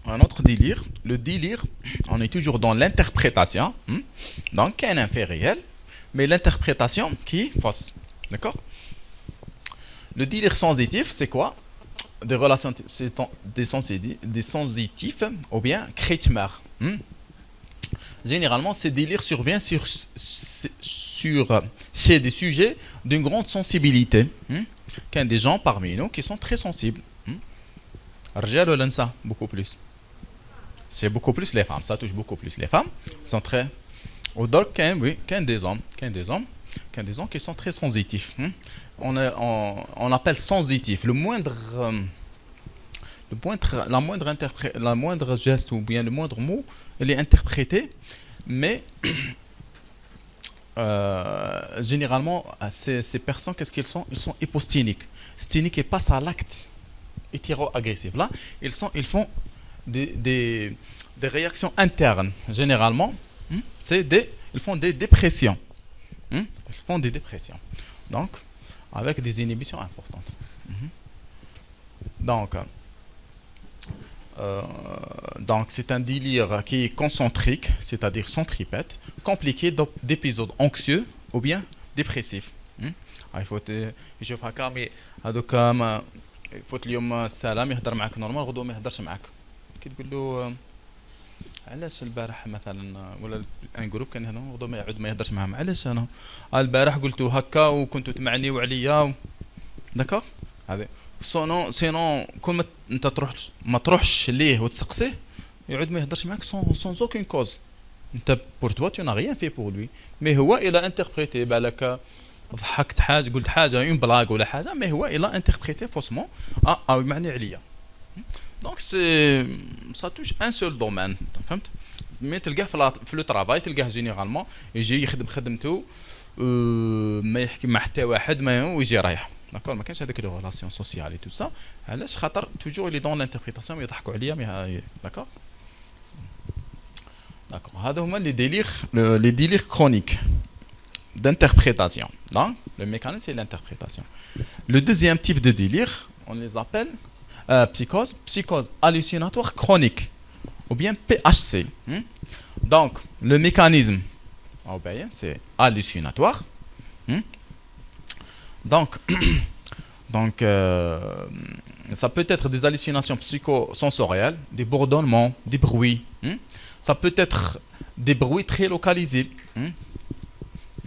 un autre délire. Le délire, on est toujours dans l'interprétation. Donc, il y a un fait réel, mais l'interprétation qui est fausse. D'accord? Le délire sensitif, c'est quoi? Des relations, des sensitifs ou bien critères. Généralement, ces délires surviennent chez des sujets d'une grande sensibilité. Qu'il y a des gens parmi nous qui sont très sensibles. Rjal ou l'ansa, beaucoup plus. C'est beaucoup plus les femmes, ça touche beaucoup plus les femmes. Ils sont très. Ou d'autres, oui, qu'il y a des hommes, qui sont très sensitifs. On appelle sensitif la moindre geste ou bien le moindre mot, il est interprété, mais généralement, ces personnes, qu'est-ce qu'ils sont? Ils sont hyposténiques. Sténiques et passent à l'acte hétéro-agressif. Là, ils font des réactions internes. Généralement, ils font des dépressions. Ils font des dépressions. Donc, avec des inhibitions importantes. Donc, c'est un délire qui est concentrique, c'est-à-dire centripète, compliqué d'épisodes anxieux ou bien dépressifs. يفوت يشوف هكا هذوك يفوت اليوم السلام يهضر معك نورمال غدوه ما يهضرش معك كي تقول له علاش البارح مثلا ولا ان جروب كان هنا غدوه ما يعود ما يهضرش معاهم علاش انا البارح قلتو هكا وكنتو تمعنيو عليا داكوغ هذه سينون كون انت ما تروحش ليه وتسقسيه يعود ما يهضرش معاك سون اوكين كوز انت بور توا تو نا ريان في بور لوي مي هو الى انتربريتي بالك ضحكت حاجه قلت حاجه اون بلاغ ولا حاجه مي هو الى انتربريتي فوسمون يمعني عليا دونك سي سا توش ان سول دومين فهمت مي تلقاه في لو طرافاي تلقاه جينيرالمون يجي يخدم خدمته ما يحكي مع حتى واحد ما ويجي رايح داكور ما كانش هذاك لي ريلاسيون سوسيال اي تو سا علاش خاطر توجور لي دون لانتربريتاسيون يضحكوا عليا مي داكور هذا هما لي ديلير كرونيك d'interprétation. Donc, le mécanisme, c'est l'interprétation. Le deuxième type de délire, on les appelle psychose hallucinatoire chronique, ou bien PHC. Donc, le mécanisme, c'est hallucinatoire. Donc, ça peut être des hallucinations psychosensorielles, des bourdonnements, des bruits. Ça peut être des bruits très localisés.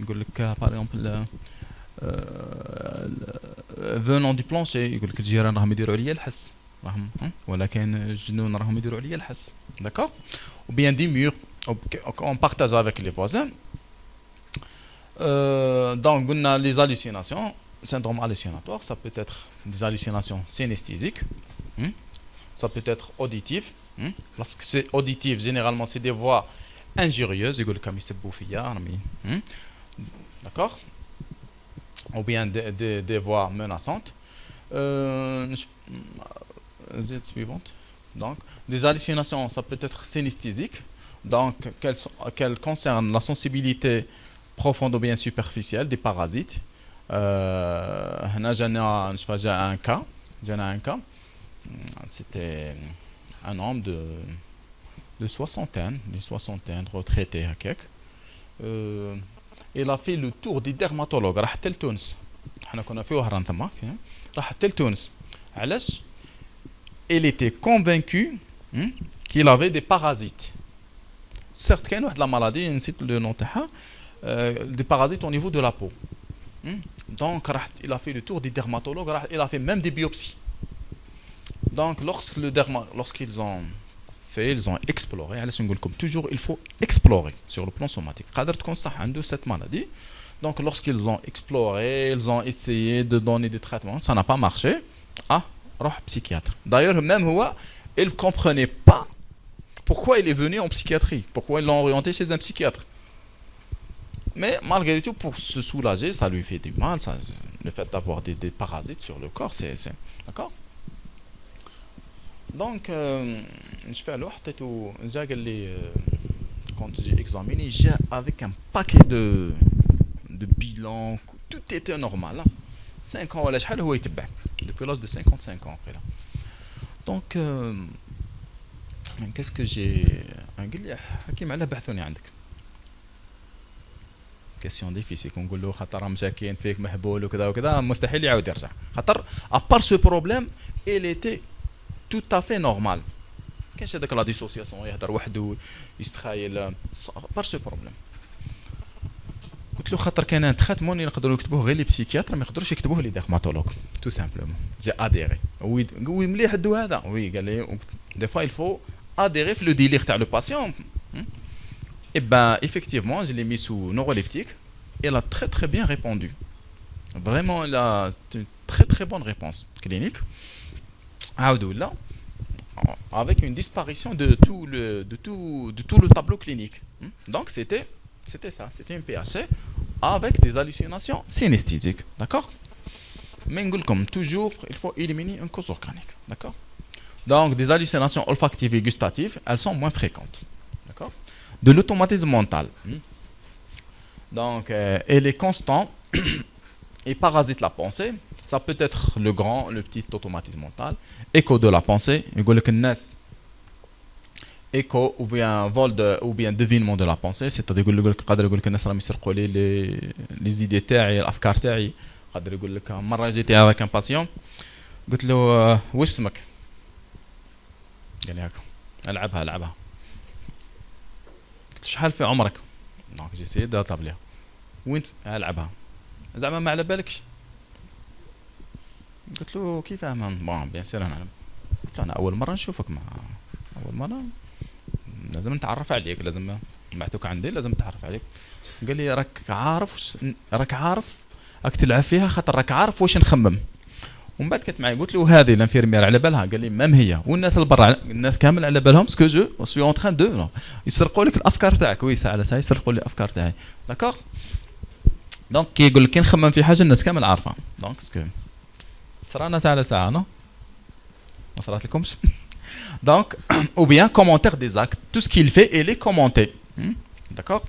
يقول لك par exemple venant du plancher يقول لك الجيران راهم يديروا عليا الحس راهم ولا كاين الجنون راهم يديروا عليا الحس d'accord ou bien des murs on partage avec les voisins donc on a les hallucinations syndrome hallucinatoire ça peut être des hallucinations synesthésiques ça peut être auditif lorsque c'est auditif généralement c'est des voix injurieuses يقول لك يسبوا فيا d'accord ou bien des voix menaçantes suivante donc des hallucinations ça peut être synesthésique donc qu'elles concernent la sensibilité profonde ou bien superficielle des parasites هنا جانا un cas c'était un homme de soixantaine retraité il a fait le tour des dermatologues راح حتى لتونس حنا كنا في وهران ثما راح حتى لتونس علاش il était convaincu qu'il avait des parasites certes كاين واحد لا مالادي نسيت لو نون تاعها des parasites au niveau de la peau donc il a fait le tour des dermatologues il a fait même des biopsies donc lorsqu'ils ont exploré علاش نقول لكم toujours il faut explorer sur le plan somatique قادر تكون صح عنده cette maladie donc lorsqu'ils ont exploré ils ont essayé de donner des traitements ça n'a pas marché روح psychiatre d'ailleurs même هو il comprenait pas pourquoi il est venu en psychiatrie pourquoi ils l'ont orienté chez un psychiatre mais malgré tout pour se soulager ça lui fait du mal le fait d'avoir des parasites sur le corps c'est d'accord donc je fais alors quand j'ai examiné j'ai avec un paquet de bilans tout était normal 5 ans ولا شحال هو يتبع depuis l'âge de 55 ans après là donc qu'est-ce que j'ai قال لي حكيم على بحثوني عندك كيسيون ديفيسيل كنقول له خاطر مشاكين فيك محبول وكذا وكذا مستحيل يعاود يرجع خاطر ابار سو بروبليم il était tout à fait normal كاينش هذاك لا ديسوسياسيون يهضر وحده يستخايل بار سو بروبليم قلت له خاطر كاين ان تريتمون اللي يقدروا يكتبوه غير لي بسيكياتر ما يقدروش يكتبوه لي ديرماتولوج تو سامبلومون جي اديري وي مليح الدو هذا وي قال لي دي فوا الفو اديري في لو ديلير تاع لو باسيون et ben effectivement je l'ai mis sous neuroleptique et elle a très très bien répondu vraiment elle a une très très bonne réponse clinique là avec une disparition de tout le tableau clinique donc c'était ça c'était une PHC avec des hallucinations synesthésiques d'accord mais comme toujours il faut éliminer une cause organique d'accord donc des hallucinations olfactives et gustatives elles sont moins fréquentes d'accord de l'automatisme mental donc elle est constant et parasite la pensée ça peut être le grand le petit automatisme mental écho de la pensée يقول لك الناس écho ou bien vol de ou bien devinement de la pensée c'est-à-dire يقول لك قادر يقول لك الناس راهم يسرقوا لي les idées تاعي الافكار تاعي قادر يقول لك مره جيت avec un patient قلت له واش اسمك قال لي هكا العبها شحال في عمرك دونك جي سي دا طابليها وين العبها زعما ما على بالكش قلت له كيف بون بيان سير انا قلت له انا اول مره نشوفك اول مره لازم نتعرف عليك لازم بعثوك عندي لازم نتعرف عليك قال لي راك عارف راك تلعب فيها خاطر راك عارف واش نخمم ومن بعد كنت معايا قلت له هذه الانفيرمير على بالها قال لي مام هي والناس البرا الناس كامل على بالهم سكو جو سوي اون تران دو يسرقوا لك الافكار تاعك وي ساعه على ساعه يسرقوا لي الافكار تاعي داكوغ دونك كي يقول لك كي نخمم في حاجه الناس كامل عارفه دونك سكو صرانا ساعه على ساعه نو ما صرات لكمش دونك ou bien commentaire des actes tout ce qu'il fait il est commenté d'accord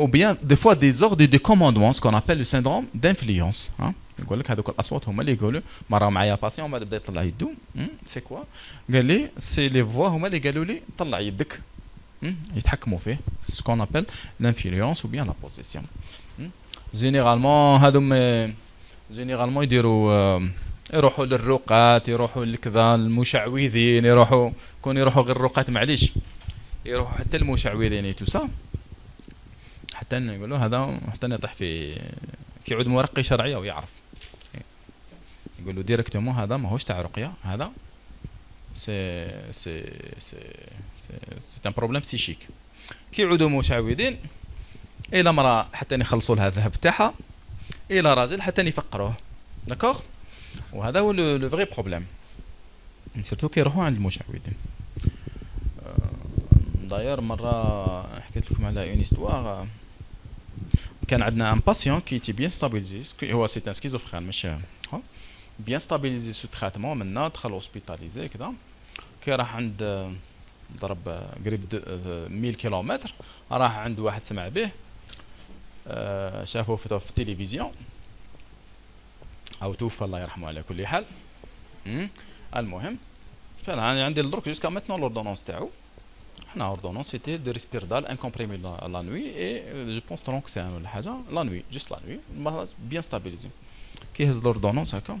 ou bien des fois des ordres de commandement ce qu'on appelle le syndrome d'influence يقول لك هذوك الاصوات هما اللي يقولوا مره معايا باسيون بعد بدا يطلع يدو سي كوا قال لي سي لي فوا هما اللي قالوا لي طلع يدك يتحكموا فيه ce qu'on appelle l'influence ou bien la possession généralement هذوما généralement يروحوا للرقات يروحوا لكذا المشعوذين يروحوا غير الرقات معليش يروحوا حتى المشعوذين تو سا حتى يقولوا هذا حتى يطيح في كيعود مرقي شرعيه ويعرف يقولوا ديريكتومون هذا ماهوش تاع رقيه هذا سي ان بروبليم بسيشيك كيعودوا مشعوذين الى مراه حتى يخلصوا لها الذهب تاعها الى راجل حتى يفقروه داكوغ وهذا هو لو فري بروبليم سيرتو كيروحوا عند المشعوذين داير مره حكيت لكم على اون هيستوار كان عندنا ان باسيون كي تي بيان ستابيليزي هو سي ان سكيزوفرين مش بيان ستابيليزي سو تريتمون منا دخل اوسبيتاليزي كذا كي راح عند ضرب قريب 1000 كيلومتر راح عند واحد سمع به شافوه في التلفزيون او توفى الله يرحمه على كل حال المهم فانا عندي الدرك جوسكا ميتنون لوردونونس تاعو حنا اوردونونس سيتي دو ريسبيردال ان كومبريمي لا نوي اي جو بونس ترونكسان ولا حاجه لا نوي جوست لا نوي بيان ستابيليزي كيهز لوردونونس هكا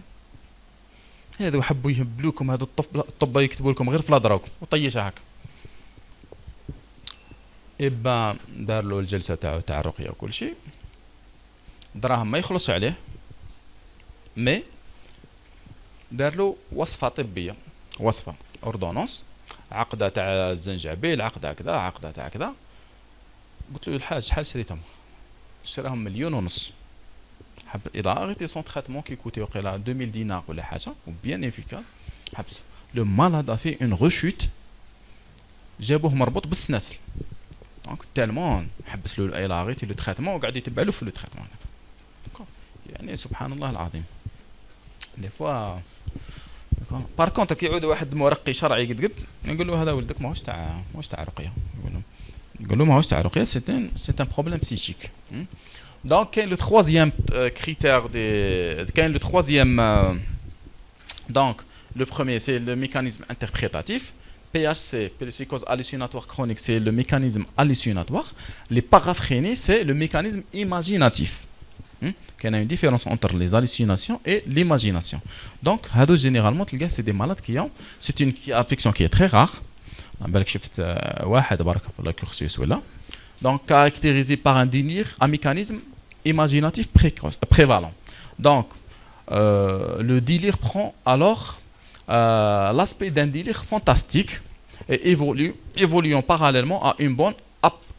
هذو حبوا يهبلوكم هذو الطب يكتبوا لكم غير في لادراك وطيشها هكا إبا دار له الجلسه تاع الرقيه وكل شيء دراهم ما يخلصش عليه مي دار له وصفه طبيه وصفه اوردونونس عقده تاع الزنجبيل عقده كذا عقده تاع كذا قلت له الحاج شحال شريتهم شراهم 1.5 مليون حب اذا اغيتي سون تريتمون كي كوتي وقيلا 2000 دينار ولا حاجه وبيان افيكاس حبس لو مالاد افي اون ريشوت جابوه مربوط بالسناسل دونك تالمون حبس له الى اغيتي لو تريتمون وقاعد يتبع له في لو تريتمون يعني سبحان الله العظيم دي فوا بار كونت كيعود واحد مرقي شرعي قد نقول له هذا ولدك ماهوش تاع رقيه نقول له ماهوش تاع رقيه سي ان بروبليم بسيشيك دونك كاين لو تروازيام كريتير دي كاين لو تروازيام دونك لو بروميير سي لو ميكانيزم انتربريتاتيف PHC, psychose hallucinatoire chronique, c'est le mécanisme hallucinatoire. Les paraphrénies, c'est le mécanisme imaginatif. Il y a une différence entre les hallucinations et l'imagination. Donc, généralement, c'est des malades qui ont. C'est une affection qui est très rare. Donc, caractérisée par un délire, un mécanisme imaginatif prévalent. Donc, le délire prend alors l'aspect d'un délire fantastique et évoluant parallèlement à une bonne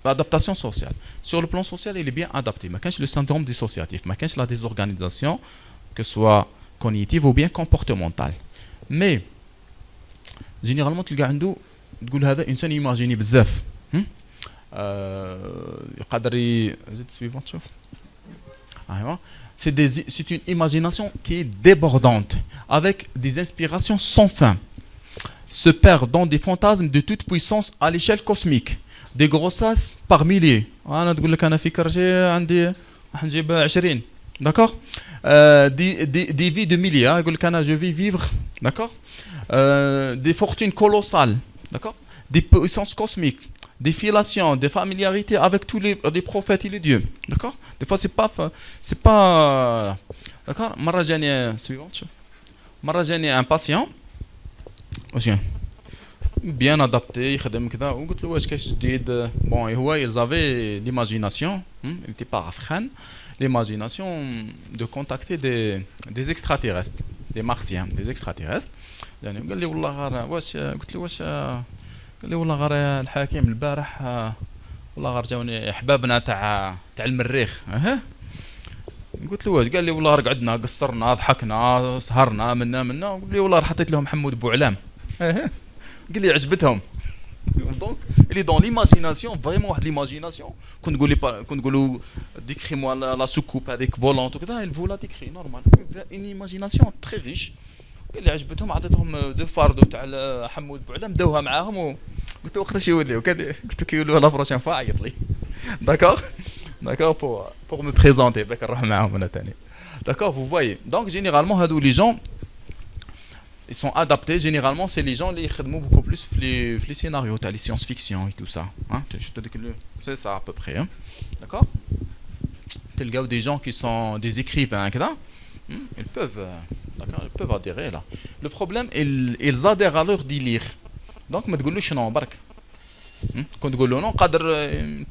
adaptation sociale. Sur le plan social, il est bien adapté. Mais quand le syndrome dissociatif, mais quand la désorganisation, que ce soit cognitive ou bien comportementale. Mais, généralement, tu as une seule imagine بزاف. C'est une imagination qui est débordante, avec des inspirations sans fin, se perd dans des fantasmes de toute puissance à l'échelle cosmique, des grossesses par milliers. D'accord, des vies de milliers. Je vais vivre, d'accord, des fortunes colossales, d'accord, des puissances cosmiques, des filiations, des familiarités avec tous les prophètes et les dieux, d'accord. Des fois c'est pas d'accord. Marajani suivante. Marajani un patient aussi bien adapté, يخدم كذا وقلت له واش كاش جديد. Bon, هو ils avaient l'imagination, il était pas afghan, l'imagination de contacter des extraterrestres, des martiens, des extraterrestres. يعني قال لي والله غير واش قلت له واش قال لي والله غير الحكيم البارح والله غير جاوني احبابنا تاع المريخ. قلت له واش؟ قال لي والله قعدنا قصرنا ضحكنا سهرنا منا قال لي والله حطيت لهم حمود بوعلام. قال لي عجبتهم. دونك اللي دون ليماجيناسيون فريمون واحد ليماجيناسيون كنت نقولوا ديكري موا لا سوكوب هذيك فولونت وكذا الفو لا ديكري نورمال اون ايماجيناسيون تري ريش. قال لي عجبتهم عطيتهم دو فاردو تاع حمود بوعلام داوها معاهم قلت له وقتاش يوليو قلت له كيوليو لا بروشين فوا عيط لي. داكور pour me présenter باك نروح معاهم انا ثاني. D'accord, vous voyez. Donc généralement هادو les gens ils sont adaptés. Généralement c'est les gens qui خدموا beaucoup plus les scénarios تاع les science-fiction et tout ça, hein. Je te dis que c'est ça à peu près, hein. D'accord. تلقاو des gens qui sont des écrivains كذا, ils peuvent d'accord, ils peuvent adhérer là. Le problème ils adhèrent à leur délire. Donc ما تقولوش non برك. كنت تقول له نو قادر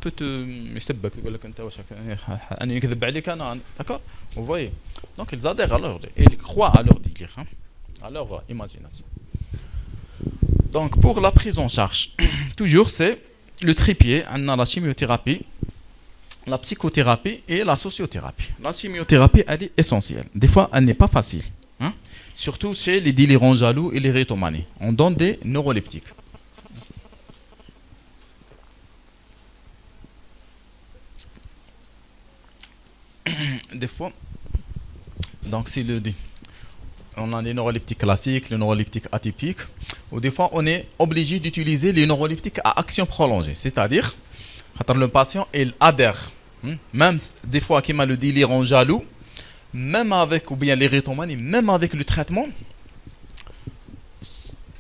بوت يسبك يقول لك انت واش انا يكذب عليك انا. D'accord, vous voyez. Donc ils adhèrent à leur, ils croient à leur délire, hein, à leur imagination. Donc pour la prise en charge, toujours c'est le trépied, on a la chimiothérapie, la psychothérapie et la sociothérapie. La chimiothérapie elle est essentielle. Des fois elle n'est pas facile, hein, surtout chez les délirants jaloux et les rhétomanies. On donne des neuroleptiques. Des fois, donc c'est on a les neuroleptiques classiques, les neuroleptiques atypiques, ou des fois on est obligé d'utiliser les neuroleptiques à action prolongée, c'est-à-dire le patient il adhère, même des fois qu'il a le délire en jaloux, même avec ou bien l'érythomanie, même avec le traitement,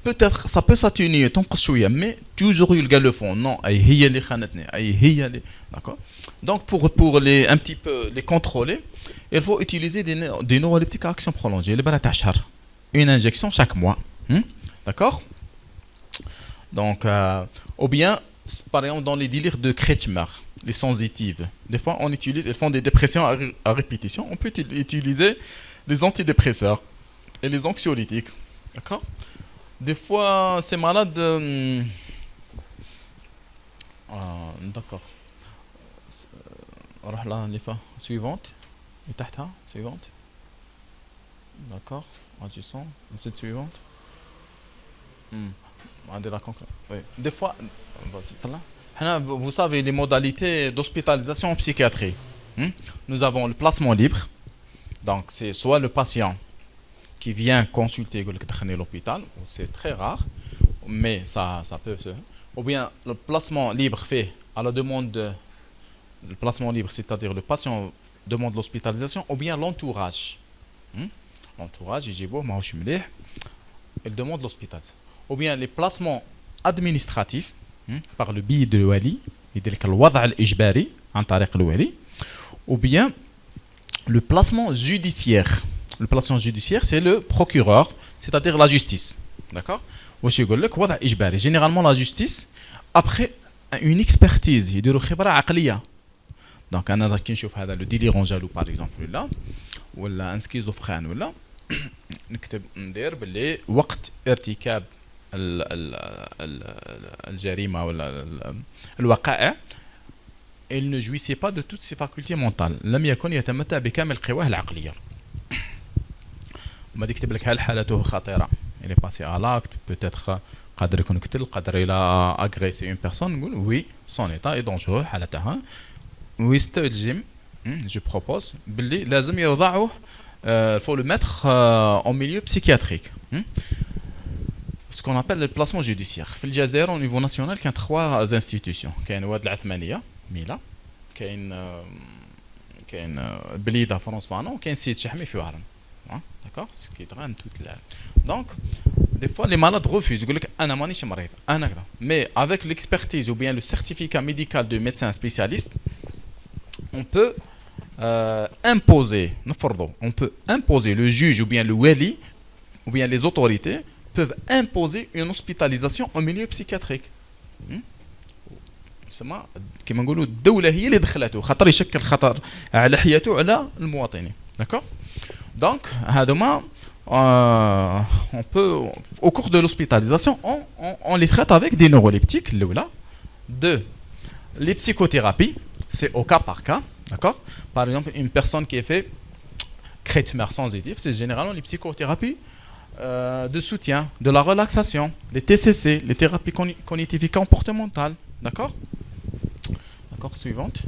peut-être ça peut s'atténuer تنقص شويه, mais toujours il le fond. Non, هي اللي خانتني, هي اللي, d'accord. Donc pour les un petit peu les contrôler, il faut utiliser des neuroleptiques à action prolongée. Une injection chaque mois, d'accord. Donc ou bien par exemple dans les délires de Kretschmer, les sensitives, des fois on utilise, ils font des dépressions à répétition, on peut utiliser les antidépresseurs et les anxiolytiques, d'accord. Des fois ces malades d'accord. نروح للفا suivante et تحتها suivante. D'accord, agissant cette suivante. Oui. Des fois vous savez les modalités d'hospitalisation en psychiatrie, nous avons le placement libre. Donc c'est soit le patient qui vient consulter l'hôpital, c'est très rare mais ça peut se, ou bien le placement libre fait à la demande de, le placement libre, c'est-à-dire le patient demande l'hospitalisation, ou bien l'entourage. L'entourage, il demande l'hospitalisation. Ou bien les placements administratif par le biais de l'wali يدير لك الوضع الإجباري عن طريق الوالي ou bien le placement judiciaire. Le placement judiciaire, c'est le procureur, c'est-à-dire la justice. D'accord? Généralement, la justice, après une expertise, il y a une عقلية. Donc, أنا كي نشوف هذا le délirant jaloux par exemple ولا un schizophrène ولا نكتب ندير باللي وقت ارتكاب الجريمة ولا الوقائع il ne jouissait pas de toutes ses facultés mentales. لم يكن يتمتع بكامل قواه العقلية. وما يكتب لك هل حالته خطيرة. Il est passé à l'acte, peut-être قادر يكون قتل, قادر il a agressé une personne. نقول oui, son état est dangereux حالتها. ويستلزم, je propose, باللي لازم يوضعه, il faut le mettre en milieu psychiatrique. Ce qu'on appelle le placement judiciaire. في الجزائر au niveau national, il y a 3 institutions. كاين واد العثمانية ميلا, كاين بليده فرنسا معنا, وكاين سيد شحمي في وهران. D'accord? Ce qui draine toute la. Donc, des fois, les malades refusent. Ils disent أنا مانيش مريض, أنا كذا. Mais avec l'expertise ou bien le certificat médical de médecin spécialiste, on peut imposer, on peut imposer, le juge ou bien le wali ou bien les autorités peuvent imposer une hospitalisation au milieu psychiatrique. يسمى كما نقولوا الدولة هي اللي دخلته خاطر يشكل خطر على حياته وعلى المواطنين. D'accord? Donc هذوما on peut au cours de l'hospitalisation on les traite avec des neuroleptiques الأولى. 2 les psychothérapies, c'est au cas par cas. D'accord? Par exemple une personne qui est fait traitement sensitif, c'est généralement les psychothérapies de soutien, de la relaxation, les TCC, les thérapies cognitives et comportementales. D'accord? D'accord, suivante.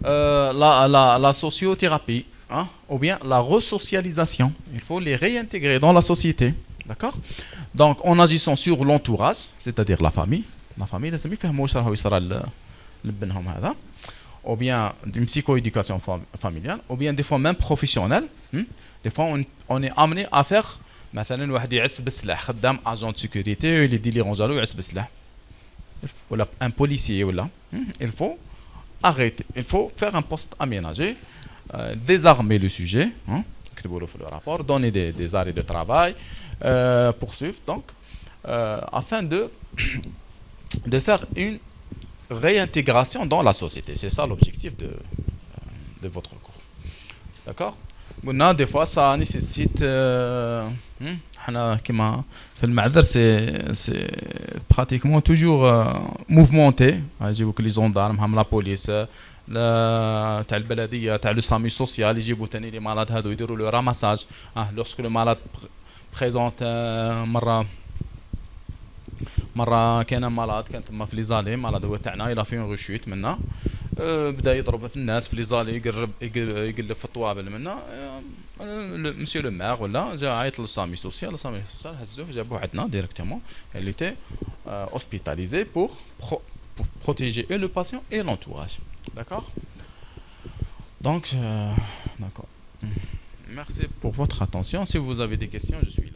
La sociothérapie, hein, ou bien la resocialisation. Il faut les réintégrer dans la société. D'accord? Donc, en agissant sur l'entourage, c'est-à-dire la famille, لازم يفهموا واش راهو يصرى لبنهم هذا. Ou bien une psychoéducation familiale, ou bien des fois même professionnelle. Des fois, on est amené à faire, مثلا واحد يعس بالسلاح, خدام agent de sécurité, il est délirant jaloux, يعس بالسلاح. Ou un policier ou là, il faut arrêter, il faut faire un poste aménagé, désarmer le sujet, le rapport, donner des arrêts de travail, poursuivre donc, afin de faire une réintégration dans la société. C'est ça l'objectif de votre cours. D'accord? Maintenant, des fois, ça nécessite كما في المعذر c'est pratiquement toujours mouvementé. يجيبوك لي زوندارم هم لا بوليس تاع البلديه تاع لو سامي سوسيال, يجيبوا ثاني لي مالاد هذو يديروا له راماساج. لوrsque le malade présente مره كان مالاد كان تما في لي زالي مالاد هو تاعنا الى في غشويت منا, بدا يضرب في الناس في لي زالي, يقلب في الطوابل منا. مسيو لو مير ولا جا عيط للسامي سوسيال, السامي سوسيال هزوه جابوه عندنا ديريكتومون. Elle était hospitalisée pour protéger et le patient et l'entourage. D'accord? Donc, d'accord. Merci pour votre attention. Si vous avez des questions, je suis là.